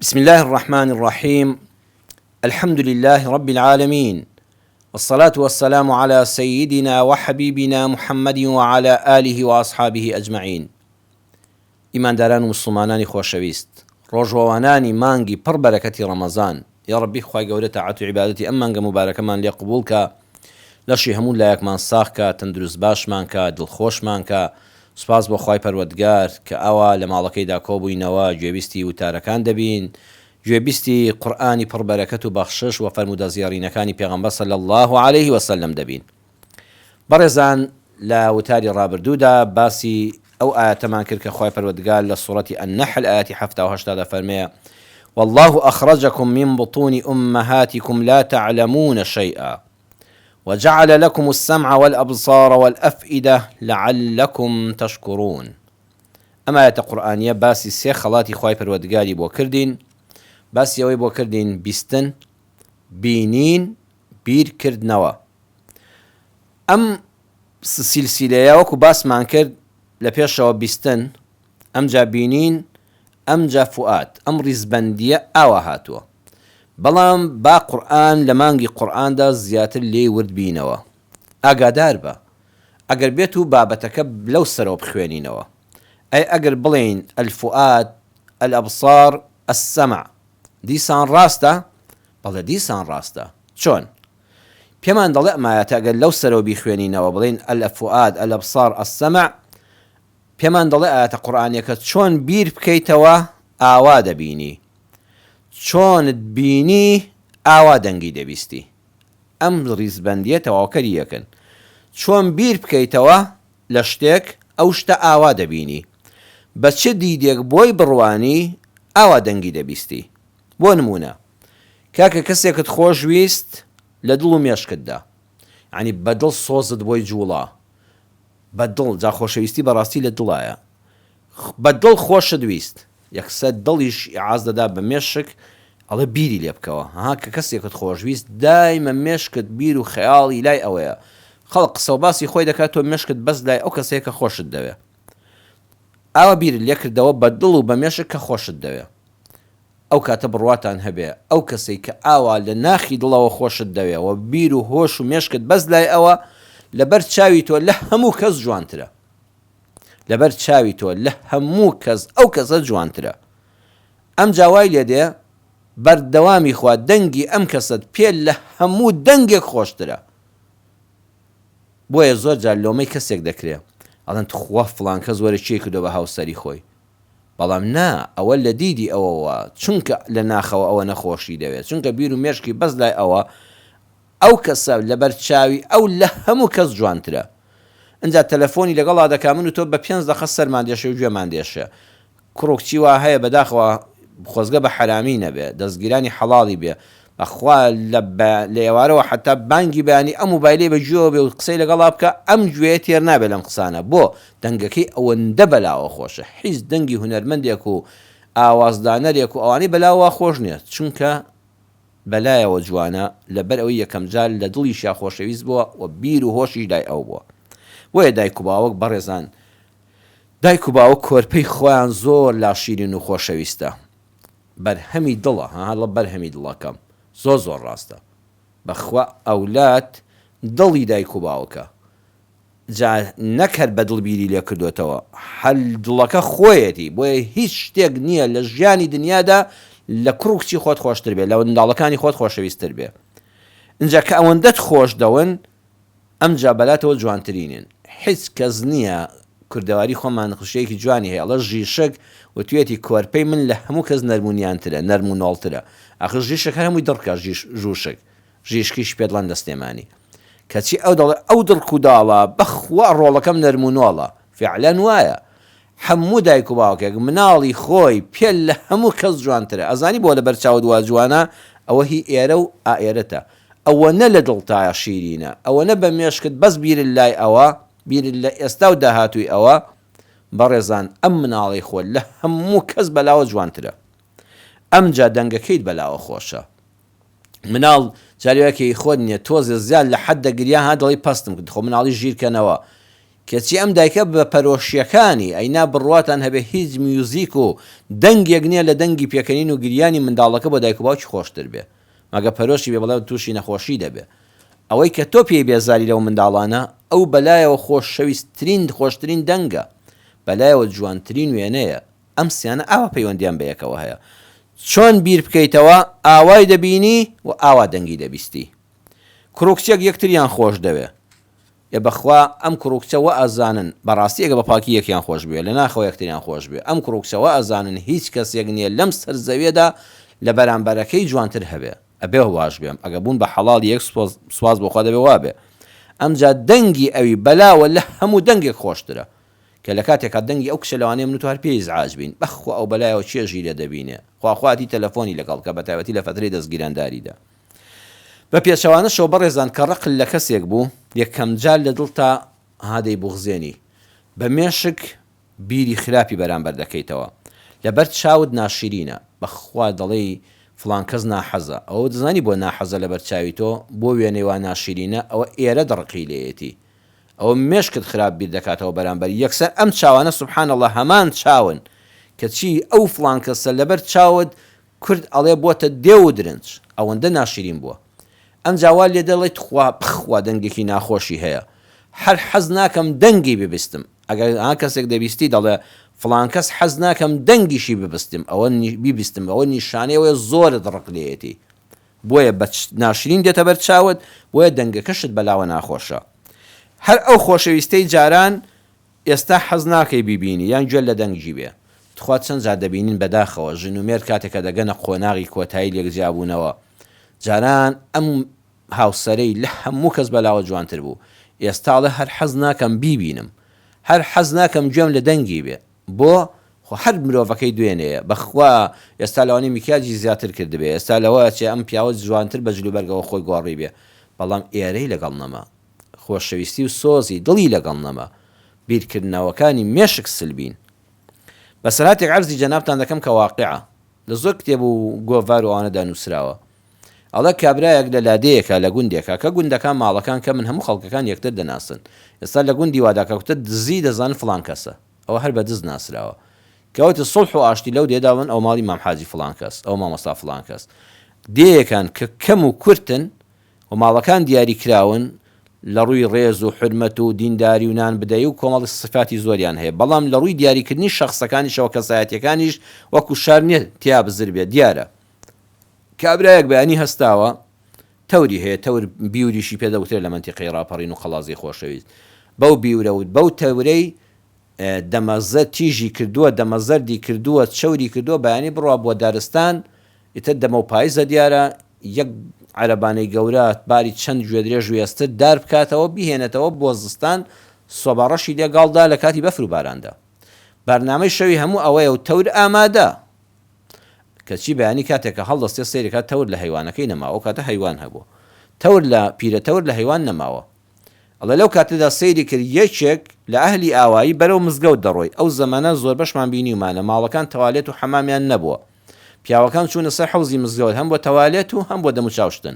بسم الله الرحمن الرحيم. الحمد لله رب العالمين، والصلاة والسلام على سيدنا وحبيبنا محمد وعلى آله وأصحابه أجمعين. إيمان داران مسلمانان خوشويست، روجواناني مانگي پر بركة رمضان. يا ربي خواهي قولة طاعت عبادتي أمانگا مباركة من ليقبولك لشي همون لايك من ساخكا تندرس باش مانكا دلخوش مانكا. سپاس بۆ خوای پەروەردگار کە ئەوە لە ماڵەکەیدا کۆبووینەوە گوێبیستی وتارەکان دەبین، گوێبیستی قورئانی پڕبەرەکەت و بەخشش و فەرموودە زیێڕینەکانی پێغەمبەر صلی الله عليه وسلم دەبین. بەڕێزان، لە وتاری ڕابردوودا باسی ئەو ئاەتەمان کرد کە خوای پەروەردگار لە سوورەتی النەحل ئاەتی 78 دەفەرمێ: والله أخرجكم من بطون أمهاتكم لا تعلمون شيئا وجعل لكم السمع والأبصار والأفئدة لعلكم تشكرون. أما آية قرآنية باسي سي خلاتي خواهي پروردگاري بو كردين، باسي يوي بو كردين بيستن، بينين، بير كردنوا. أم سلسلة وكو باس مان كرد لپیشوا بيستن، أم جا بينين، أم جا فؤاد، أم رزبندية آوا هاتوا. بەڵام با قورئان لە مانگی قورئاندا زیاتر لێ ورد بینەوە. ئاگادار بە ئەگەر بێت و بابەتەکە لەو سەرەوە بخوێنینەوە. ئەی ئەگەر بڵێین الفؤاد، الأبصار، السمع، دیسان ڕاستە؟ بەڵێ دیسان ڕاستە. چۆن؟ پێمان دەڵێ ئەمایەتە ئەگەر لەو سەرەوە بیخوێنینەوە بڵێن الفؤاد، الأبصار، السمع، پێمان دەڵێ ئاەتە قورئانیەکە چۆن بیر بکەیتەوە ئاوا دەبینی، چۆنت بینی ئاوا دەنگی دەبیستی. ئەم ڕیزبەندیە تەواوکەری یەکن. چۆن بیر بکەیتەوە لە شتێک ئەو شتە ئاوا دەبینی، بە چه دیدێک بۆی بڕوانی ئاوا دەنگی دەبیستی. بۆ نمونە، کاکە کەسێکت خۆشویست لە دڵ و مێشکتدا، یعنی بەدڵ سۆزت بۆی جوڵا، بەدڵ جا خۆشەویستی بەڕاستی لە دڵایە، بەدڵ خۆشت ویست، یەکسەر دڵیش ئیعاز دەدا بە مێشک، ئەڵێ بیری لێ بکەوە. ها کە کەسێکت خۆشویست دایمە مێشکت بیر و خەیاڵی لای ئەوەیە. خەڵق قسە و باسی خۆی دەکات تۆ مێشکت بەس لای ئەو کەسەیە کە خۆشت دەوێ. ئاوا بیرت لێ کردەوە بە دڵ و بە مێشک کە خۆشت دەوێ. ئەو کاتە بڕواتان هەبێ ئەو کەسەی کە ئاوا لە ناخی دڵەوە خۆشت دەوێ و بیر و هۆش و مێشکت بەس لای ئەوە، لەبەر چاوی تۆ لە هەموو کەس جوانترە. لەبەر چاوی تۆ لە هەموو کەس ئەو کەسە جوانترە. ئەم جاوای لێ دێ بەردەوامی خوا دەنگی ئەم کەسەت پێ لە هەموو دەنگێک خۆشترە. بۆیە زۆر جار لۆمەی کەسێک دەکرێ، ئەڵێن خوا فڵان کەس وەرە چی کردو بە هاوسەری خۆی. بەڵام نا، ئەوە لە دیدی ئەوەوە، چونکە لە ناخەوە ئەوە نەخۆشی دەوێت، چونکە بیر و مێشکی بەس لای ئەوە، ئەو کەسە لەبەر چاوی ئەو لە هەموو کەس جوانترە. ئەنجا تەلەفۆنی لەگەڵا دەکا من و تۆ بە 5 دقە سەرمان دێشە و گوێمان دێشە. کوڕکچی وا هەیە بەداخەوە خۆزگە بە حرامی نەبێ، دەستگیرانی حەڵاڵی بێ، بەخوا لە ئێوارەوە حتا بانگی بەیانی ئەم موبایلەی بەگوێوە بێ و قسەی لەگەڵا بکە، ئەم گوێیە تێر نابێت لەم قسانە. بۆ دەنگەکەی ئەوەندە بەلاوە خۆشە. هیچ دەنگی هونەرمەندێک و ئاوازدانەرێک و ئەوانەی بەلاوە خۆش نییە، چونکە بەلایەوە جوانە، لەبەر ئەوەی یەکەم جار لە دڵیشیا خۆشەویست بووە و بیر و هۆشی لای ئەو بووە. وەیە دایک و باوەک بەڕێزان، دایک و باوەک کۆرپەی خۆیان زۆر لاشیرین و خۆشەویستە. بەرهەمی دڵە، هەڵە بەرهەمی دڵەکەم زۆر ڕاستە. بەخوا ئەولات دڵی دایک و باوکە، جا نەکرد بە دڵبیری لێ کردوێتەوە، هەل دڵەکە خۆیەتی. بۆیە هیچ شتێک نییە لە ژیانی دنیادا لە کوڕکچی خۆت خۆشتر بێ، لە منداڵەکانی خۆت خۆشەویستتر بێ. اینجا کە ئەوەندەت خۆش دەون، ئەم جا بەلاتەوە جوانترینن. هیچ کەس نییە، کوردەواری خۆمان نەخۆشیەیەکی جوانی هەیە، ئەڵە ژیشک و توێتی کۆرپەی من لە هەموو کەس نەرمونیانترە، نەرموناڵترە. ئاخر ژیشک هەر هەمووی دڕکە، ژوشک ژیشکیش پێدڵان دەستێمانی، کەچی ئەو دەڵێ ئەو دڵک و داڵە بەخوا ڕۆڵەکەم نەرمونۆڵە. فعلەن وایە. هەموو دایک و باوکێک مناڵی خۆی پێ لە هەموو کەس جوانترە. ئەزانی بۆ لەبەر چاوت وا جوانە، ئەوە هی ئێرە و ئائێرەتە. ئەوە نە لە دڵتایە شیرینە، ئەوە نە بە مێشکت بەس بیرت لای ئەوە، بیرت لە ئێستا و داهاتووی ئەوە. بەڕێزان، ئەم مناڵی خۆ لە هەموو کەس بەلاوە جوانترە. ئەم جا دەنگەکەیت بەلاوە خۆشە. مناڵ جاریوەکەی خۆت نییە، تۆزە زیاد لە حەد دەگریا، ها دڵی پەستم کرد، خۆ مناڵی ژیرکەنەوە. کەچی ئەم دایکە بە پەرۆشیەکانی ئەینا بڕواتان هەبێ هیچ میوزیک و دەنگێک نییە لە دەنگی پێکەنین و گریانی منداڵەکە بۆ دایک و باوکی خۆشتر بێ مەگە پەرۆشی بێ بەڵێ تووشی نەخۆشی دەبێ ئەوەی کە تۆ پێی بێزاری لەو منداڵانە ئەو بەلایەوە خۆشترین دەنگە بەلایەوە جوانترین وێنەیە ئەم سیانە ئاوا پەیوەندیان بەیەکەوە هەیە چۆن بیر بکەیتەوە ئاوای دەبینی و ئاوا دەنگی دەبیستی کڕوکچێک یەکتریان خۆش دەوێ ێ بەخوا ئەم کڕوکچەوە ئەزانن بەڕاستی ئەگە بە پاکی یەکیان خۆش بێ لە ناخەوە یەکتریان خۆش بێ ئەم کڕوکچەوە ئەزانن هیچ کەسێک نییە لەم سەر زەوێدا لە بەرامبەرەکەی جوانتر هەبێ ئەبێ واش بێم ئەگە بوون بە حەڵاڵ یەک سواز بۆخوا دەبێ وابێ ئەمجا دەنگی ئەوی بەلاوە لە هەموو دەنگێک خۆشترە کە لە کاتێکا دەنگی ئەو کشە لەوانەیە من تو هەر پێی زعاج بین بەخوا ئەو بەلایەوە چێژی لێ دەبینێ خواخواتی تەلەفۆنی لەگەڵ کە بەتایبەتی لە فەترەی دەستگیرانداریدا بە پێچەوانەشەوە بەڕێزان کە ڕقل لە کەسێک بوو یەکەم جار لە دڵ تا هادەی بوغزێنی بە مێشک بیری خراپی بەرامبەر دەکەیتەوە لەبەر چاوت ناشرینە بەخوا دەڵێ فڵان کەس ناحەزە ئەوە دەزانی بۆ ناحەزە لەبەر چاوی تۆ بۆ وێنەی وا ناشرینە ئەوە ئێرە دڕقی لێیەتی ئەوە مێشکت خراپ بیر دەکاتەوە بەرامبەر یەکسەر ئەم چاوانە سوبحان الله هەمان چاون کە چی ئەو فڵان کەسە لەبەر چاوت کورد ئەڵێ بۆتە دێ و درنج ئەوەندە ناشرین بووە ئەم جاوال لێ دەڵێت خوا دەنگێکی ناخۆشی هەیە هەر حەز ناکەم دەنگی ببستم ئەگەر کەسێک دەبیستی دەڵێ فڵان کەس حەز ناکەم دەنگیشی ببستم ئەوە بیبستم ئەوە نیشانەیەوەیە زۆرت ڕقلێتی بۆیە بە ناشرین دێتە بەر چاوت بۆیە دەنگەکەشت بەلاوە ناخۆشە هەر ئەو خۆشەویستەی جاران ئێستا حەز ناکەی بیبینی یان گوێ لە دەنگی بێ تخوات چەند جار دەبینین بەداخەوە ژنومێر کاتێکە دەگەنە قۆناغی کۆتایی لێکجیابوونەوە جاران ئەم هاوسەرەی لە هەموو کەس بەلاوە جوانتر بوو ئێستاڵە هەر حەز ناکەم بیبینم هەر حەز ناکەم گوێم لە دەنگی بێ بۆ خۆ هەر مرۆڤەکەی دوێنەیە بەخوا ئێستا لەوانی میکیاجی زیاتر کردبێ ئێستا لەوە چێ ئەم پیاوە جوانتر بە جلوبەرگەوە خۆی گۆڕی بێ بەڵام ئێرەی لەگەڵ نەما خۆشەویستی و سۆزی دڵی لەگەڵ نەما بیرکردنەوەکانی مێشک سلبین بەسەراتێک عەرزی جەنابتان دەکەم کە واقعە لە زۆر کتێب و گۆڤار و ئەوانەدا نووسراوە ئەڵە کابرایەک لە لادەیەکە لە گوندێکە کە گوندەکان ماڵەکان کە من هەموو خەڵکەکان یەکتر دەناسن ئێستا لە گوندی واداکەوتە دزی دەزان فڵان کەسە ئەوە هەر بە دز ناسراوە کەوتە سڵح و ئاشتی لەو دێداون ئەو ماڵی مام حاجی فڵان کەس ئەو مامۆستا فڵان کەس دێیەکان کە کەم و کورتن و ماڵەکان دیاری کراون لە ڕووی ڕێز و حرمەت و دینداری و نان بدەی و کۆمەڵی صفاتی زۆریان هەیە بەڵام لە ڕووی دیاریکردنی شەخسەکانیشەوە کەسایەتیەکانیش وەکو شار نییە تیا بزر بێت دیارە کابرایەک بەیانی هەستاوە تەوری هەیە تەور بیوریشی پێدەوترێت لە منتیقەی ڕاپەڕین و خەڵازی خۆشەویست بەو بیورەوت بەو تەورەی دەمەزە تیژی کردووە دەمەزەردی کردووە چەوری کردووە بەیانی بڕوا بۆ دارستان ئیتر دەمە و پاییزە دیارە یەک عەرەبانەی گەورە باری چەند گوێ درێژ وێستر دار بکاتەوە بیهێنێتەوە بۆ زستان سۆباڕەشی لێگاڵدا لە کاتی بەفر و باراندا بەرنامەی شەوی هەموو ئەوەیە و تەور ئامادە کەچی بەیانی کاتێکە هەڵدەستێ سەیرەکات تەور لە حیوانەکەی نەماوە کاتە حیوان هەبوو تەور لە پیرەتەور لە حیوان نەماوە ئەڵێ لەو کاتەدا سەیری کرد یەکێک لە ئەهلی ئاوایی بەرەو مزگەوت دەڕۆی ئەو زەمانە زۆر بەشمان بینیومانە ماڵەکان تەوالێت و حەمامیان نەبووە پیاوەکان چوونە سەر حەوزی مزگەوت هەم بۆ تەوالێت و هەم بۆ دەموچاوشتن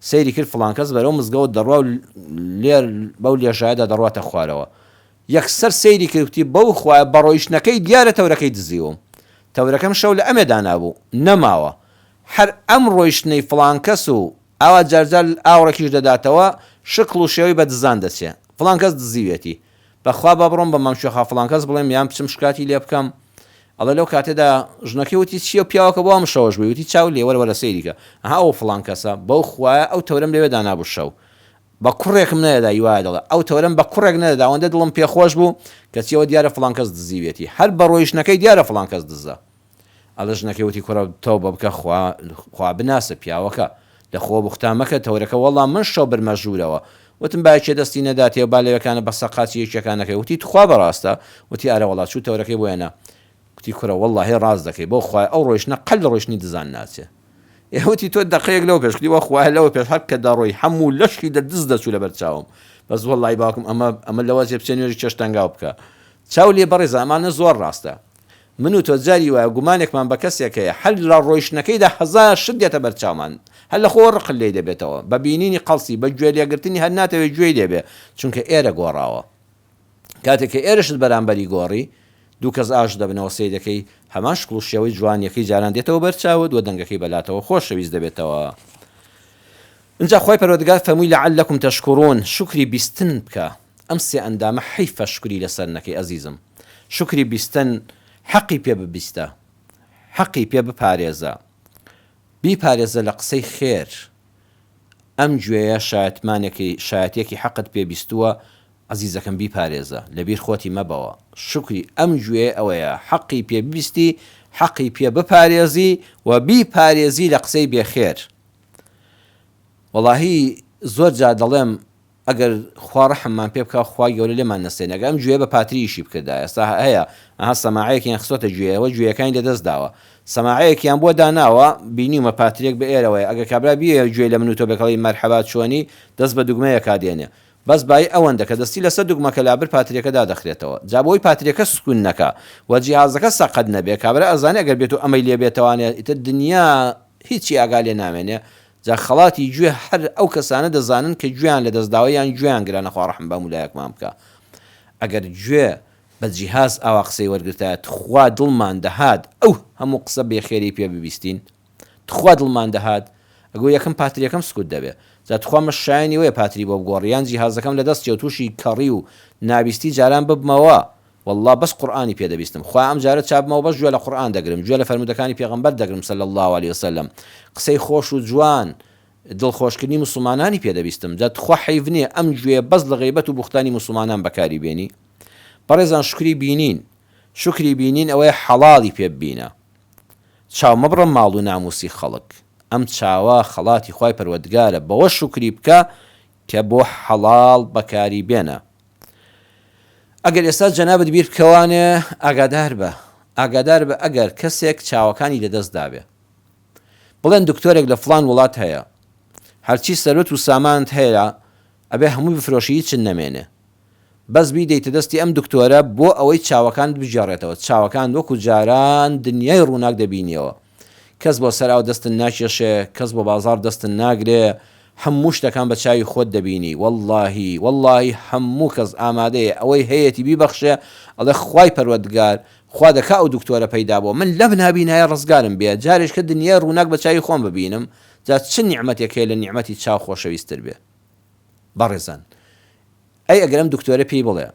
سەیری کرد فڵان کەس بەرەو مزگەوت دەڕوا و لێر بەو لێژایەدا دەڕواتە خوارەوە یەکسەر سەیری کردی بەو خوایە بەڕۆیشتنەکەی دیارە تەورەکەی دزیوم تەورەکەم شەو لە ئەمێدا نابوو نەماوە هەر ئەم ڕۆیشتنەی فڵان کەس و ئاوا جارجار ئاوڕێکیش دەداتەوە شکڵ و شێوەی بە دزان دەچێ فڵان کەس دزیوێتی بەخوا با بڕۆم بە مامشێخا فڵان کەس بڵێم یان بچم شکاتی لێ بکەم ئەڵێ لەو کاتێدا ژنەکەی وتی چییە پیاوەکە بۆ ئەم شەوەش بووی وتی چاو لێ وەرە سەیریکە ئەها ئەو فڵان کەسە بەو خوایە ئەو تەورەم لێوێدا نابوو شەو بە کوڕێکم نەدەدا یوایە دەڵێ ئەو تەورەم بە کوڕێک نەدەدا ئەوەندە دڵم پێخۆش بوو کە چیەوە دیارە فڵان کەس دزیوێتی هەر بە ڕۆیشتنەکەی دیارە فڵان کەس دزە ئەڵە ژنەکەی وتی کوڕە تۆ بە بکە خوا بناسە پیاوەکە لە خۆ بوختامەکە تەورەکە وەڵام من شەو برمەژوورەوە وتم باچێ دەستی نەداتێ با لەوەکانە بە سەقاتی یەکێکانەکەی وتی تخوا بەڕاستە وتی ئارە وڵات چوو تەورەکەی بۆیەنە وتی کوڕە وەڵڵاهی ڕاست دەکەی بۆ خوای ئەو ڕۆیشتنە قەل لە ڕۆیشتنی دزان ناچێ ئێوەتی تۆ دەقەیەک لەو پێش کردی وە خوای لەوە پێش هەر کە دەڕۆی هەموو لەشکی دەدز دەچوو لەبەر چاوم بەس وەڵڵای باوکم ئەمە لەوە جێ بچێ نوێژی چێشتەنگاو بکە چاو لێ بەڕێ زامانە زۆر ڕاستە من و تۆ جاری وایە گومانێکمان بە کەسێکەیە هەر لە ڕۆیشتنەکەیدا هەزار شت دێتە بەرچاومان هەر لە خۆ ڕقل لێ دەبێتەوە بە بینینی قەڵسی بە گوێ لێگرتنی هەر ناتەوێت گوێی لێبێ چونکە ئێرە گۆڕاوە کاتێککە ئێرشت بەرامبەری گۆڕی دوو کەس ئاش دەبنەوە سێ دەکەی هەمان شکڵشەوەی جوانیەکەی جاران دێتەوە بەرچاوت و دەنگەکەی بەلاتەوە خۆشەویست دەبێتەوە. اینجا خۆی پەروەردگار فەرمووی لەعەلەکم تەشکوڕون، شکری بیستن بکە. ئەم سێ ئەندامە حیفە شکری لەسەر نەکەی ئەزیزم. شکری بیستن حەقی پێ ببیستە، حەقی پێ بپارێزە، بیپارێزە لە قسەی خێر. ئەم گوێیە شایەتێکی حەقت پێ بیستووە، عزیزەکەم بیپارێزە، لەبیر خۆتی مەبەوە. شکری ئەم گوێ ئەوەیە حەقی پێ ببیستی، حەقی پێ بپارێزی و بیپارێزی لە قسەی بێخێر. وەڵاهی زۆر جا دەڵێم ئەگەر خوا ڕەحممان پێ بکە خوا گەورە لێمان نەسێن، ئەگەر ئەم گوێ بە پاتریشی بکردا. ئێستا هەیە ئەها سەماعەیەکیان خستۆتە گوێیەوە، گوێیەکانی لەدەست داوە، سەماعەیەکیان بۆ داناوە بینیمە پاترێک بە ئێرەوەی، ئەگەر کابرا بیە گوێ لە من و تۆ بەکەڵی مەرحەبات چۆنی دەست بە دوگمەیەکا دێنێ، بەس بای ئەوەندە کە دەستی لەسەر دوگمەکە لابر پاترێکە دادەخرێتەوە. جا بۆی پاترێکە سکون نەکە و جیهازەکە سەقەت نەبێ، کابرا ئەزانێ ئەگەر بێت و ئەمەی لێ بێتەوانێت ئیتر دنیا هیچی ئاگا لێ نامێنێ. جا خەڵاتی گوێ هەر ئەو کەسانە دەزانن کە گوێیان لە دەستداوەیان گوێیان گرانە، خوا ڕەحم بە مولایەکمان بکە. ئەگەر گوێ بە جیهاز ئاوا قسەی وەرگرتایە تخوا دڵمان دەهات ئەو هەموو قسە بێخێری پێ ببیستین، تخوا دڵمان دەهات ئەگو یەکەم پاتریەکەم سکوت دەبێ. جا تخوا مەشایانی وەیە پاتری بۆ بگۆڕیان جیهازەکەم لە دەستی و تووشی کەڕی و نابیستی جاران ببمەوە، والله بەس قورئانی پێ دەبیستم. خوا ئەم جارە چابمەوە بەس گوێ لە قورئان دەگرم، گوێ لە فەرمودەکانی پێغەمبەر دەگرم صلی الله علیه وسلم، قسەی خۆش و جوان دڵخۆشکردنی مسلمانانی پێ دەبیستم. جا تخوا حەیف نییە ئەم گوێ بەس لە غیبەت و بوختانی مسلمانان بەکاری بێنی. بەڕێزان شکری بینین، شکری بینین ئەوەیە حەڵاڵی پێ ببینە، چاو مەبڕە ماڵ و ناموسی خەڵک. ئەم چاوە خەڵاتی خوای پەروەردگارە، بەوە شکری بکە کە بۆ حەڵاڵ بەکاری بێنە. ئەگەر ئێستا جەنابەت بیر بکەوانێ ئاگادار بە ئەگەر کەسێک چاوەکانی لەدەست دابێ، بڵێن دکتۆرێک لە فڵان وڵات هەیە، هەرچی سەرۆت و سامانت هەیە ئەبێ هەمووی بفرۆشی چن نەمێنێ، بەس بیدەیتە دەستی ئەم دکتۆرە بۆ ئەوەی چاوەکانت بجێڕێتەوە. چاوەکان وەکو جاران دنیای ڕووناک دەبینیەوە، کەس بۆ سەراو دەستن ناکێشێ، کەس بۆ بازار دەستن ناگرێ، هەموو شتەکان بە چاوی خۆت دەبینی. واللهی هەموو کەس ئامادەیە ئەوەی هەیەی بیبەخشێ، ئەڵێ خوای پەروەردگار خوا دەکا ئەو دکتۆرە پەیدا بۆ من لە بنابینایە ڕزگارم بێ، جارێک کە دنیای ڕووناک بە چاوی خۆم ببینم، جا چ نیعمەتێک هەیە لە نیعمەتی چاو خۆشەویستتر بێ. بەڕێزان ئەی ئەگەر ئەم دکتۆرە پێی بڵێ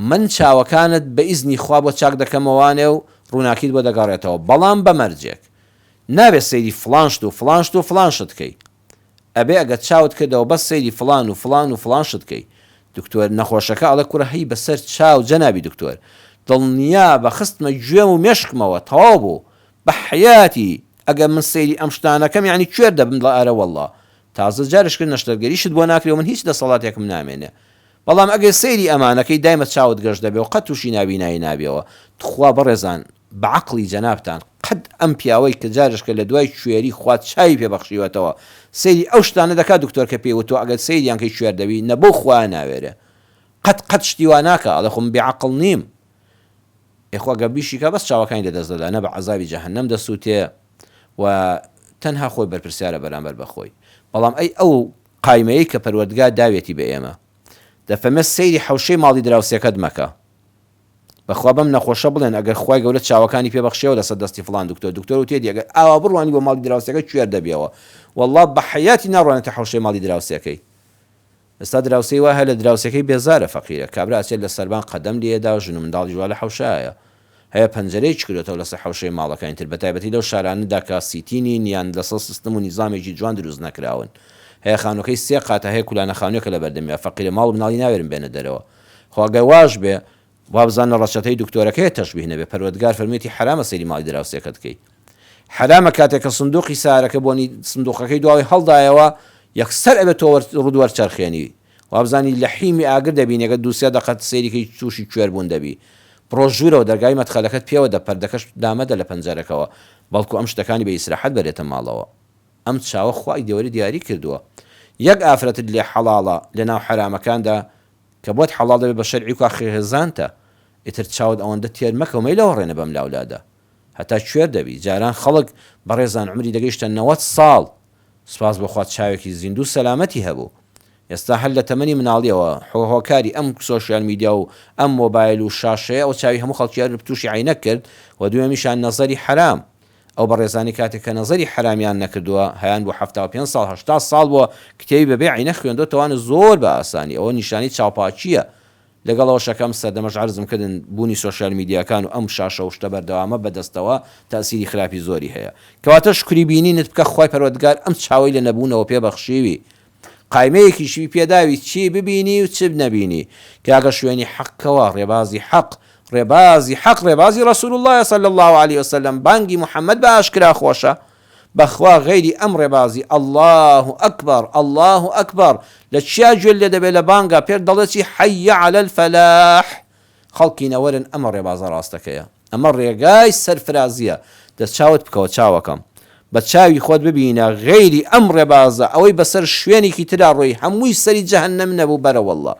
من چاوەکانت بە ئیزنی خوا بۆ چاک دەکەمەوانێ و ڕووناکیت بۆ دەگەڕێتەوە، بەڵام بەمەرجێک نابێت سەیری فلانشت و فلانشت و فلانشت کەی، ئەبێ ئەگەر چاوت کردەوە بەس سەیری فلان و فلان و فلانشت کەی. دکتۆر نەخۆشەکە ئەڵێ کوڕە هەی بەسەر چاو جەنابی دکتۆر دڵنیا بە خستمە گوێم و مێشکمەوە تەواو بوو بە حیاتی، ئەگەر من سەیری ئەم شتانەکەم یعنی کوێر دەبم لە ئارە والله تازە جارش کرد نەشتەرگەریشت بۆ ناکرێ و من هیچ دەسەڵاتێکم نامێنێ، بەڵام ئەگەر سەیری ئەمانەکەی دایمە چاوت گەشت دەبێ و قەت تووشی نابینایی نابێەوە. تخوا بەڕێزان بە عەقڵی جەنابتان قەت ئەم پیاوەی کە جارش کە لە دوای کوێری خوات چاوی پێبەخشیوەتەوە سەیری ئەو شتانە دەکات دکتۆر کە پێوتۆ ئەگەر سەیریان کەی کوێر دەبی نەبۆ خوا ناوێرێ، قەت شتی وا ناکە، ئەڵێ خۆم بێعەقڵ نیم. یخوا گەبیشی کە بەس چاوەکانی لەدەست دەدا، نە بە عەزابی جەهەنەم دەسووتێ و تەنها خۆی بەرپرسیارە بەرامبەر بەخۆی. بەڵام ئەو قایمەیە کە پەروەردگار داوێتی بە ئێمە دەفەمە سەیری حەوشەی ماڵی دراوسێکەت مەکە، بەخوا بەم نەخۆشە بڵێن ئەگەر خوای گەورە چاوەکانی پێبەخشێەوە لەسەر دەستی فڵان دکتۆر و تێدی ئەگەر ئاوا بڕوانی بۆ ماڵی دراوسەکە کوێر دەبێەوە، والله بە حەیاتی ناڕوانێتە حەوشەی ماڵی دراوسەکەی. ئێستا دراوسەی وا هەیە لە دراوسەکەی بێزارە فەقیرە، کابرا ئەچێت لە سەربان قەدەم لێدا و ژن و منداڵی جووا لە حەوشایە، هەیە پەنجەرەی چکرێتەوە لەسەر حەوشەی ماڵەکانی تر، بەتایبەتی لەو شارانەدا کە سیتینین یان لەسەر سیستم و نیزامێکی جوان دروست نەکراون، هەیە خانووکەی سێ قاتە، هەیە کولانە خانوویەکە لە بەردەمیە، فەقیرە ماڵ مناڵی ناوێرن بێنە دەرەوە. خواگەی واش بێ وا بزانە ڕەچەتەی دکتۆرەکەی تەشبیه نەبێ، پەروەردگار فەرمێتی حرامە سەیری ماڵی دراوسێکەت بکەی، حرامە کاتێک کە سندوقی سارەکە بۆنی سندوقەکەی دواوی هەڵدایەوە یەکسەر ئەبێت تۆ ڕوودوەر چەرخێنی، وابزانی لە حیمی ئاگر دەبینی، ئەگەر دووسێ دەقەت سەیریکەی تووشی کوێر بوون دەبی، بڕۆ ژوورەوە دەرگای مەدخەلەکەت پێوە دە، پەردەکەش دامەدە لە پەنجەرەکەەوە، بەڵکو ئەم شتەکانی بە ئیسراحەت بەرێتە ماڵەوە. ئەم چاوە خوای گەورە دیاری کردووە، یەک ئافرەتت لێ حەڵاڵە لە ناو حرامەکاندا کە بۆت حەڵاڵ دەبێت بە شەرعی و خێزانتە، ئیتر چاوت ئەوەندە تێر مەکە و مەیلەوە ڕێنە بەم لاولادا هەتا کوێر دەبی. جاران خەڵک بەڕێزان عمری دەگەیشتە 90 ساڵ سوپاس بەخوا چاوێکی زیندوو سەلامەتی هەبوو، ئێستا هەر لە تەمەنی مناڵیەوە هۆکاری ئەم سۆشیال میدیا و ئەم مۆبایل و شاشەیە ئەو چاوی هەموو خەڵکی تووشی عینە کرد و دوێمیشان نەزەری حرام ئەو بەڕێزانی کاتێک کە نەزەری حرامیان نەکردووە هەیان بۆ 75 ساڵ 80 ساڵ بۆ کتێبی بەبێ عینە خوێندۆ تەوانە زۆر بە ئاسانی ئەوە نیشانی چاوپاچیە لەگەڵەوە شەکەم سەردەمەش عەرزم کردن بوونی سۆشیال میدیاکان و ئەم شاشە و شتە بەردەوامە بەدەستەوە تاسیری خراپی زۆری هەیە کەواتە شکری بینینت بکە خوای پەروەردگار ئەم چاوەی لە نەبوونەوە پێبەخشیوی قایمەیەکیشی پێداوی چی ببینی و چ نەبینی کاگە شوێنی حەقەوە ڕێبازی حەق ڕێبازی ڕەسوول الله صلی الله عليه وسلم بانگی محەممەد بە ئاشکرا خۆشە بەخوا غەیری ئەم ڕێبازی الله ئەکبەر لە چیا گوێ لێ دەبێت لە بانگا پێر دەڵێتی حەیە عەلە الفەلاح خەڵکی نەوەرن ئەمە ڕێبازە ڕاستەکەیە ئەمە ڕێگای سەرفرازیە دەست چاوت بکەوە چاوەکەم بە چاوی خۆت ببینە غەیری ئەم ڕێبازە ئەوەی بەسەر شوێنێکی ترا ڕۆی هەمووی سەری جەهەنەم نەبوو بەرەوەڵڵا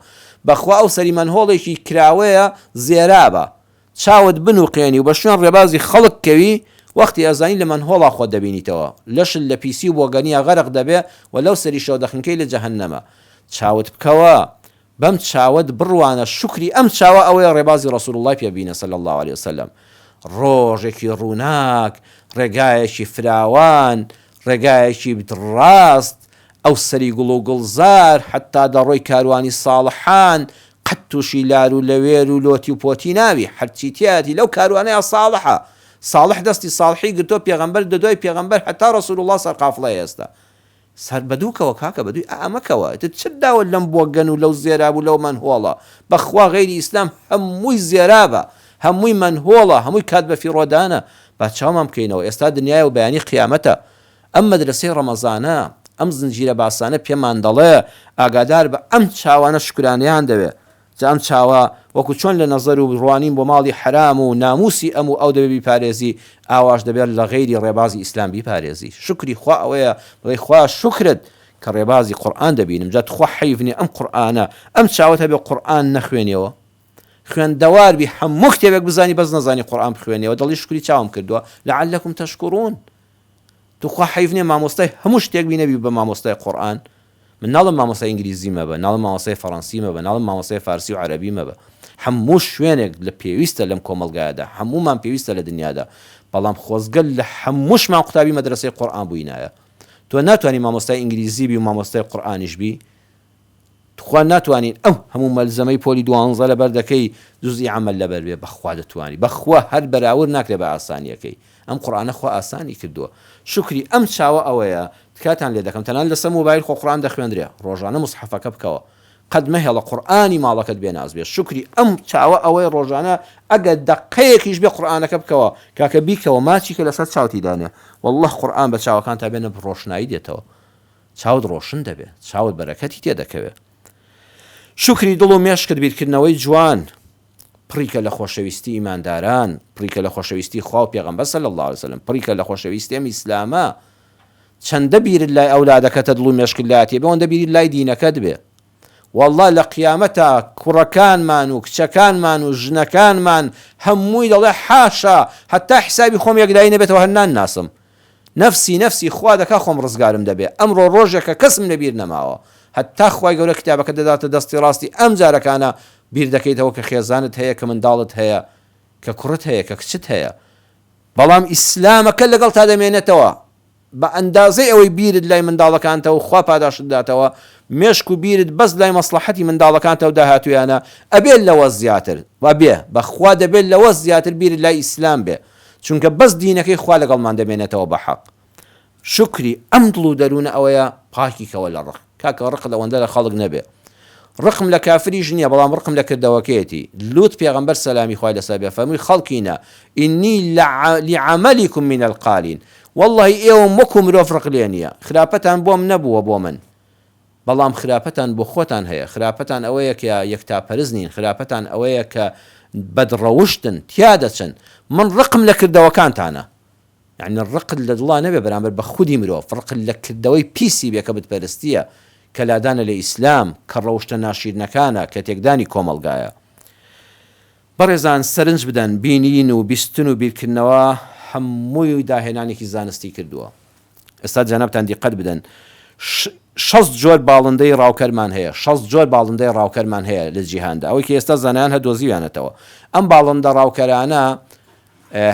بەخوا ئەو سەری مەنهۆڵێکی کراوەیە زێرابە چاوت بنووقێنی و بە شوێن ڕێبازی خەڵک کەوی وەختی ئەزانی لە مەنهۆڵا خۆت دەبینیتەوە لەشت لە پیسی و بۆگەنیە غەرق دەبێ و لەو سەری شەو دەخنکەی لە جەهەنەمە چاوت بکەوە بەم چاوت بڕوانە شکری ئەم چاوە ئەوەیە ڕێبازی ڕەسوول الله پێبینە صلی الله عليه وسلم ڕۆژێکی ڕووناک ڕێگایەکی فراوان ڕێگایەکی ڕاست ئەو سەری گوڵ و گوڵزار حتا دەڕۆی کاروانی ساڵحان قەت تووشی لار و لەوێر و لۆتی و پۆتی ناوی هەرچی تیاتی لەو کاروانەیە ساڵحە صالح دەستی ساڵحی گرتۆ پێغەمبەر دەدوای پێغەمبەر هەتا ڕەسوول الله سەرقافڵەیە ئێستا سەر بەدووکەوە کاکە بەدووی ئەمەکەوە چ داوە لەم بۆگەن و لەو زێراب و لەو منهۆڵە بەخوا غەیری ئیسلام هەمووی زێرابە هەمووی منهۆڵە هەمووی کات بە فیڕۆدانە با چاومان بکەینەوە ئێستا دنیای و بەیانی قیامەتە ئەم مەدرسەی ڕەمەزانە ئەم زنجیرە باسانە پێمان دەڵێ ئاگادار بە ئەم چاوانە شکرانیان دەوێت ئەم چاوە وەکو چۆن لە نەزەر و ڕوانین بۆ ماڵی حرام و ناموسی ئەم و ئەو دەبێ بیپارێزی ئاواش دەبێت لە غەیری ڕێبازی ئیسلام بیپارێزی شکری خوا ئەوەیە بڵێ خوا شکرت کە ڕێبازی قورئان دەبینم جات خوا حەیفنی ئەم قورئانە ئەم چاوت هەبێ قورئان نەخوێنیەوە خوێندەوار بی هەموو کتێبێک بزانی بەس نەزانی قورئان بخوێنیەوە دڵی شکری چاوم کردووە لعلکم تشکرون توخوا حەیف نییە مامۆستای هەموو شتێک بینەبی بە مامۆستای قورئان من ناڵم مامۆستای ئینگلیزی مەبە ناڵم مامۆستای فەڕەنسی مەبە ناڵم مامۆستای فارسی و عەرەبی مەبە هەموو شوێنێک لە پێویستە لەم کۆمەلگایەدا هەموومان پێویستە لە دنیادا بەڵام خۆزگەل لە هەمووشمان قوتابی مەدرسەی قورئان بووینایە تۆ ناتوانانی مامۆستای ئینگلیزی بی و مامۆستای قورئانیش بی تخوا ناتوانین ئەو هەموو مەلزەمەی پۆلی 12 لەبەر دەکەی جزئی عەمەل لەبەر بێ بەخوا دەتوانی بەخوا هەر بەراورد ناکرێ بە ئاسانیەکەی ئەم قورئانە خوا ئاسانی کردووە شکری ئەم چاوە ئەوەیە تکاتان لێ دەکەم تەنان لەسەر مۆبایل خۆ قورئان دەخوێندرێ ڕۆژانە موسحەفەکە بکەوە قەد مەهێڵە قورئانی ماڵەکەت بێناز بێ شکری ئەم چاوە ئەوەی ڕۆژانە ئەگەر دەقەیەکیش بێ قورئانەکە بکەوە کاکە بیکەوە ماچی کە لەسەر چاوتی دانێ والله قورئان بە چاوەکان تا بێنە ڕۆشنایی دێتەوە چاوت ڕۆشن دەبێ چاوت بەرەکەتی تێدەکەوێت شکری دڵ و مێشکت بیرکردنەوەی جوان پڕیکە لە خۆشەویستی ئیمانداران پڕیکە لە خۆشەویستی خوا و پێغەمبەر صلی الله عليه وسلم پڕیکە لە خۆشەویستی ئەم ئیسلامە چەندە بیرت لای ئەولادەکەتە دڵ و مێشکت لایەتێ بێ ئەوەندە بیرت لای دینەکەت بێ والله لە قیامەتە کوڕەکانمان و کچەکانمان و ژنەکانمان هەمووی دەڵێ حاشا هەتا حسابی خۆم یەکدایی نەبێتەوە هەر ناناسم نفسی خوا دەکا خۆم ڕزگارم دەبێ ئەمڕۆ ڕۆژێکە کەسم لەبیر نەماوە هەتا خوای گەورە کتابەکە دەداتە دەستی ڕاستی ئەم جارەکانە بیر دەکەیتەوە کە خێزانت هەیە کە منداڵت هەیە کە کوڕت هەیە کە کچت هەیە بەڵام ئیسلامەکە لەگەڵ تا دەمێنێتەوە بە ئەندازەی ئەوەی بیرت لای منداڵەکانتەوە خوا پاداشت داتەوە مێشک و بیرت بەس لای مەسلحەتی منداڵەکانتەوە داهاتویانە ئەبێت لەوە زیاتر و بێ بەخوا دەبێت لەوە زیاتر بیرت لای ئیسلام بێ چونکە بەس دینەکەی خوا لەگەڵمان دەمێنێتەوە بە حەق شکری ئەم دڵ و دەروونە ئەوەیە پاکیکەوە لە ڕق کاکە ڕق لەوەندە لە خەڵک نەبێ ڕقم لە کافریش نییە بەڵام ڕقم لە کردەوەکەیەتی لوت پێغەمبەر سەلامی خوای لەسەر بێ فەرمووی خەڵکینە ئینی لعەمەلیکم من القالین والله ئێوە وەکو مرۆڤ ڕق لێ نییە خراپەتان بۆم نەبووە بۆ من بەڵام خراپەتان بۆ خۆتان هەیە خراپەتان ئەوەیە کە یەکتاپەرز نین خراپەتان ئەوەیە کە بەدڕەوشتن تیا دەچن من ڕقم لە کردەوەکانتانە یعنی ڕقت لە دڵا نەبێ بەرامبەر بە خودی مرۆڤ ڕقت لە کردەوەی پیسی بێ کە بتپەرستیە کە لادانە لە ئیسلام کە ڕەوشتە ناشیرنەکانە کە تێکدانی کۆمەلگایە بەڕێزان سەرنج بدەن بینین و بیستن و بیرکردنەوە هەمووی داهێنانێکی زانستی کردووە ئێستا جەنابتان دیقەت بدەن شەست جۆر باڵندەی ڕاوکەرمان هەیە، شەست جۆر باڵندەی ڕاوکەرمان هەیە لە جیهاندا، ئەوەی کە ئێستا زانایان هەدۆزیویانەتەوە. ئەم باڵندە ڕاوکەرانە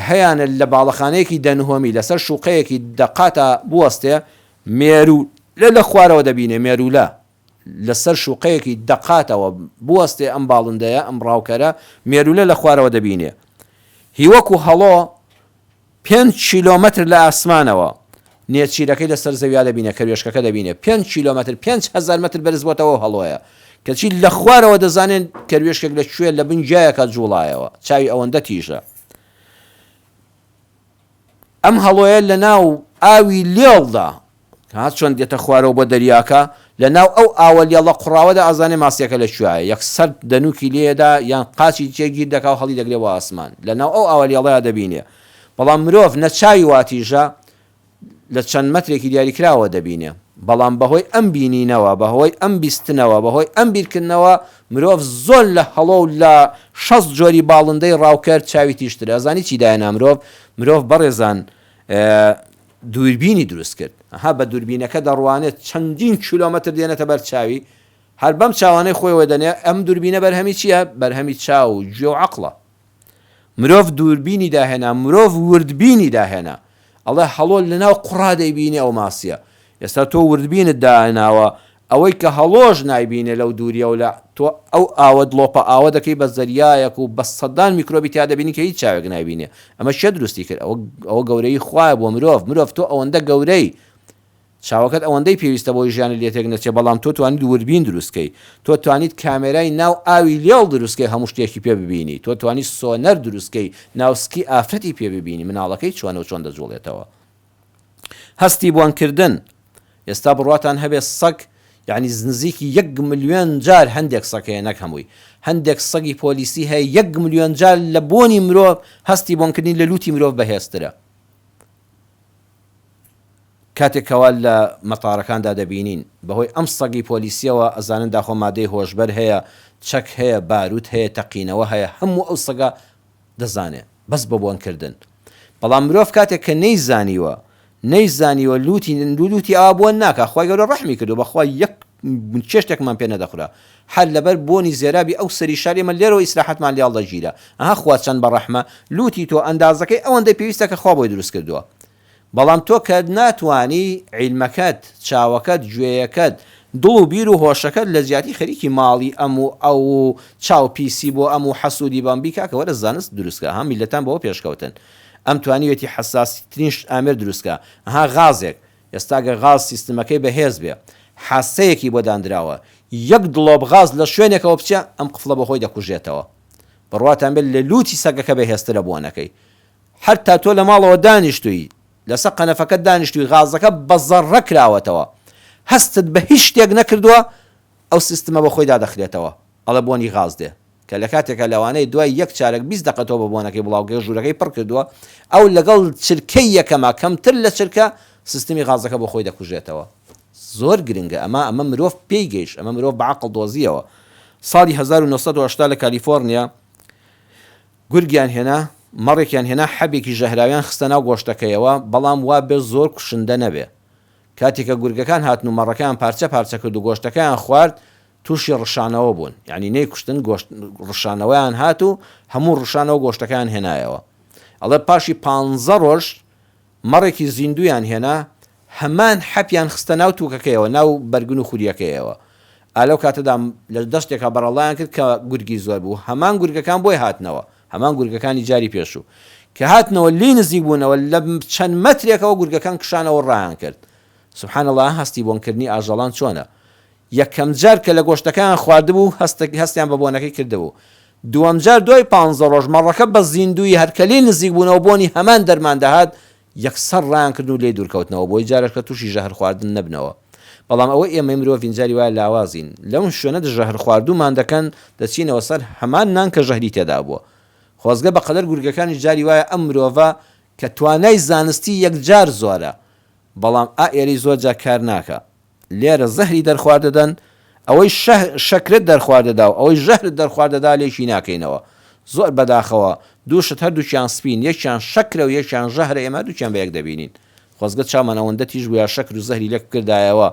هەیەە لە باڵەخانەیەکی دەنهۆمی لەسەر شوقەیەکی دەقاتە بوەستێ مێرولە لە خوارەوە دەبینێ، مێرولە لەسەر شوقەیەکی دەقاتەوە بوەستێ ئەم باڵندەیە، ئەم ڕاوکەرە مێرولە لە خوارەوە دەبینێ. هیوەکو هەڵۆ 5 کیلۆمەتر لە ئاسمانەوە نێچیرەکەی لەسەر زەویا دەبینێ، کەروێشکەکە دەبینێ 5 کیلۆمەتر 5,000 متر بەرز بۆتەوە هەڵۆیە، کەچی لە خوارەوە دەزانێن کەروێشکێک لەکوێ لە بن جایەکە جوڵایەوە، چاوی ئەوەندە تیژە. ئەم هەڵۆیە لە ناو ئاوی لێڵدا هات چۆن دێتە خوارەوە بۆ دەریاکە، لە ناو ئەو ئاوە لێڵە قوڕاوەدا ئازانێ ماسیەکە لەکوێیە، یەکسەر دەنووکی لێدا یان قاچی تێگیر دەکا و هەڵی دەگرێ بۆ ئاسمان، لە ناو ئەو ئاوە لێڵەیە دەبینێ. بەڵام مرۆڤ نەچاوی واتیژە لە چەند مەترێکی دیاریکراوە دەبینێ، بەڵام بەهۆی ئەم بینینەوە، بەهۆی ئەم بیستنەوە، بەهۆی ئەم بیرکردنەوە مرۆڤ زۆر لە هەڵۆ و لە 6 جۆری باڵندەی ڕاوکەر چاوی تیشترە. ئەزانی چی دایەنا مرۆڤ بەڕێزان دووربینی دروست کرد. ها بە دووربینەکە دەڕوانێت چەندین کیلۆمەتر دێنێتە بەر چاوی، هەر بەم چاوانەی خۆیەوە دەنێ. ئەم دووربینە بەرهەمی چییە؟ بەرهەمی چاو و گوێ و عەقڵە. مرۆڤ دووربینی داهێنا، مرۆڤ وردبینی داهێنا، ئەڵێ هەڵۆ لەناو قوڕا دەیبینێ ئەو ماسیە. ئێستا تۆ وردبینت داهێناوە، ئەوەی کە هەڵۆژ نایبینێ لەو دووریە و لە تۆ ئەو ئاوە دڵۆپە ئاوە دەکەی بە زەریایەک و بە سەدان میکرۆبی تا دەبینی کە هیچ چاوێک نایبینێ. ئەمە شێ دروستی کرد؟ ئەوە گەورەی خوایە بۆ مرۆڤ تۆ ئەوەندە گەورەی، چاوەکەت ئەوەندەی پێویستە بۆی ژیانی لێتێک نەچێ، بەڵام تۆ توانیت وردبین دروستکەی، تۆ توانیت کامێرای ناو ئاوی لێڵ دروستکەی هەموو شتێکی پێ ببینی، تۆ توانیت سۆنەر دروستکەی ناوسکی ئافرەتی پێ ببینی، مناڵەکەی چۆنە و چۆن دەجوڵێتەوە. هەستی بوانکردن، ئێستا بڕواتان هەبێ سەگ، یعنی نزیکی 1 ملیۆن جار هەندێک سەگ هەیە، نەک هەمووی، هەندێک سەگی پۆلیسی هەیە 1 ملیۆن جار لە بۆنی مرۆڤ هەستی بۆنکردنی لە لوتی مرۆڤ بەهێزترە. کاتێکەوە لە مەتاڕەکاندا دەبینین بەهۆی ئەم سەگی پۆلیسیەوە ئەزانن داخۆ مادەی هۆشبەر هەیە، چەک هەیە، باروت هەیە، تەقینەوە هەیە، هەموو ئەو سەگە دەزانێ بەس بە بۆنکردن. بەڵام مرۆڤ کاتێک کە نەیزانیوە لوتی ئاوا بۆن ناکە، خۆی گەورە ڕەحمی کردو بەخوا یەک چێشتێکمان پێ نەدەخورا، هەر لەبەر بۆنی زێرابی ئەو سەری شاری ئێمە لێرەوە ئیسراحەتمان لێڵ دەگیرە. ئەها خوا چەند بەڕەحمە، لوتی تۆ ئەندازەکەی ئەوەندەی پێویستە کە خوا بۆی دروست کردووە. بەڵام تۆ کە ناتوانی عیلمەکەت، چاوەکەت، گوێیەکەت، دڵ و بیر و هۆشەکەت لە زیاتی خەریکی ماڵی ئەو چاو پیسی بۆ ئەم و حەسوودی بەمبی کاکە وەرە زانست دروستکە، هەم میلەتان بەوە پێشکەوتن. ئەم توانیوێتی حساسیترین ئامێر دروستکە. ئەها غازێک، ئێستاگە غاز سیستمەکەی بەهێز بێ، حاسەیەکی بۆ دانراوە، 1 دڵۆب غاز لە شوێنێکەوە بچە ئەم قفڵە بەخۆی دەکوژێتەوە. بڕواتان بێت لە لوتی سەگەکە بەهێزترە بۆنەکەی. هەر تا تۆ لە ماڵەوە دانیشتووی، لەسەر قەنەفەکەت دانیشتووی، غازەکە بە زەڕە کراوەتەوە، هەستت بە هیچ شتێک نەکردووە، ئەو سیستمە بەخۆی دادەخرێتەوە، ئەڵە بۆنی غاز دێ. کە لە کاتێکە لەوانەیە دوای 1 چارەک 20 دقە تۆ بە بۆنەکەی بڵاوکەی ژوورەکەی پڕ کردووە، ئەو لەگەڵ چرکەی یەکەما کەمتر لە چرکە سیستمی غازەکە بەخۆی دەکوژێتەوە. زۆر گرنگە ئەمە مرۆڤ پێی گەیشت، ئەمە مرۆڤ بە عەقڵ دۆزیەوە. ساڵی 1980 لە کالیفۆرنیا گورگیان هێنا، مەڕێکیان هێنا، حەبێکی ژەهراویان خستە ناو گۆشتەکەیەوە، بەڵام وا بێ زۆر کوشندە نەبێ. کاتێکە گورگەکان هاتن و مەڕەکەیان پارچە کرد و گۆشتەکەیان خوارد، تووشی ڕشانەوە بوون، یعنی نەیکوشتن، ڕشانەوەیان هات و هەموو ڕشانەوە گۆشتەکەیان هێنایەوە. ئەڵێ پاشی 15 ڕۆژ مەڕێکی زیندویان هێنا، هەمان حەپیان خستە ناو تووکەکەیەوە، ناو بەرگن و خوریەکەیەوە. ئالەو کاتەدا لە دەستێکا بەڕەڵایان کرد کە گورگی زۆر بوو، هەمان گورگەکان بۆی هاتنەوە، هەمان گورگەکانی جاری پێشوو کە هاتنەوە لی نزیک بوونەوە، لە چەند مەترێکەوە گورگەکان کشانەوە ڕایان کرد. سبحان الله، هەستی بۆنکردنی ئاژەڵان چۆنە! یەکەم جار کە لە گۆشتەکان خواردبوو هەستیان بە بۆنەکەی کردبوو، دووەم جار دوای 15 ڕۆژ مەڕەکە بە زیندوی هەرکەلی نزیک بوونەوە بۆنی هەمان دەرمان دەهات، یەکسەر ڕایان کردن و لێ دوورکەوتنەوە، بۆی جارێکە تووشی ژەهر خواردن نەبنەوە. بەڵام ئەوە ئێمە مرۆڤ ئینجاری وایە لاوازین، لەم شوێنە ژەهر خواردومان دەکەن، دەچینەوە سەر هەمان نان کە ژەهری تێدا بووە. خۆزگە بەقەدەر گورگەکانی جاری وایە ئەم مرۆڤە کە توانای زانستی یەکجار زۆرە، بەڵام ئێرەی زۆر جار کار ناکە. لێرە زەهری دەرخواردەدەن، ئەوەی شەکرت دەرخواردەدا و ئەوەی ژەهرت دەرخواردەدا لێشی ناکەینەوە. زۆر بەداخەوە دووشت هەردووچیان سپین، یەکیان شەکرە و یەکیان ژەهرە، ئێمە دووچیان بە یەک دەبینین. خۆزگە چامان ئەوەندە تیژ بووە شەکر و زەهری لێک کردایەوە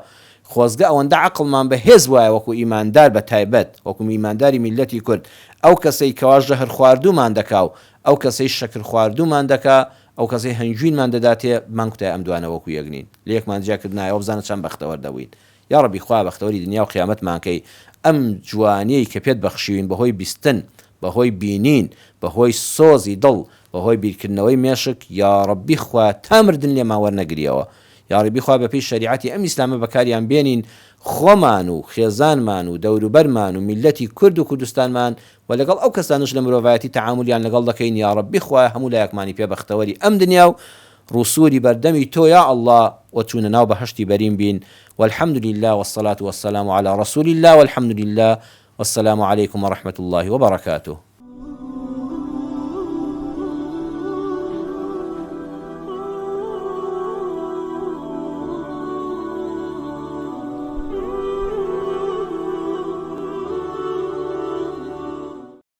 خۆزگە ئەوەندە عەقڵمان بەهێز وایە وەکو ئیماندار بە تایبەت وەکو ئیمانداری میلەتی کورد ئەو کەسەی کەوا ژەهر خواردوومان دەکاو ئەو کەسەی شەکر خواردوومان دەکا ئەو کەسەی هەنجوینمان دەداتێ مانگوتای ئەم دوانە وەکو یەکنین لێکمان جیاکردنایەوە بزانە چەند بەختەوەر دەبووین یا ڕەبی خوا بەختەوەری دنیا و قیامەتمانکەی ئەم جوانیەی کە پێت بەخشیوین بەهۆی بیستن بەهۆی بینین بەهۆی سۆزی دڵ بەهۆی بیرکردنەوەی مێشک یا ڕەبی خوا تا مردن لێمان وەرنەگریەوە یا ڕەبی خوا بەپێی شەریعەتی ئەم ئیسلامە بەکاریان بێنین خۆمان و خێزانمان و دەوروبەرمان و میلەتی کورد و کوردستانمان و لەگەڵ ئەو کەسانش لە مرۆڤایەتی تەعاملیان لەگەڵ دەکەین یا ڕەبی خوا هەموو لایەکمانی پێ بەختەوەری ئەم دنیا و ڕوسوری بەردەمی تۆ یا الله وچونە ناو بەهەشتی بەرین بین والحمد لله والصلاة والسلام على رسول الله والحمد لله والسلام عليكم ورحمة الله وبركاته.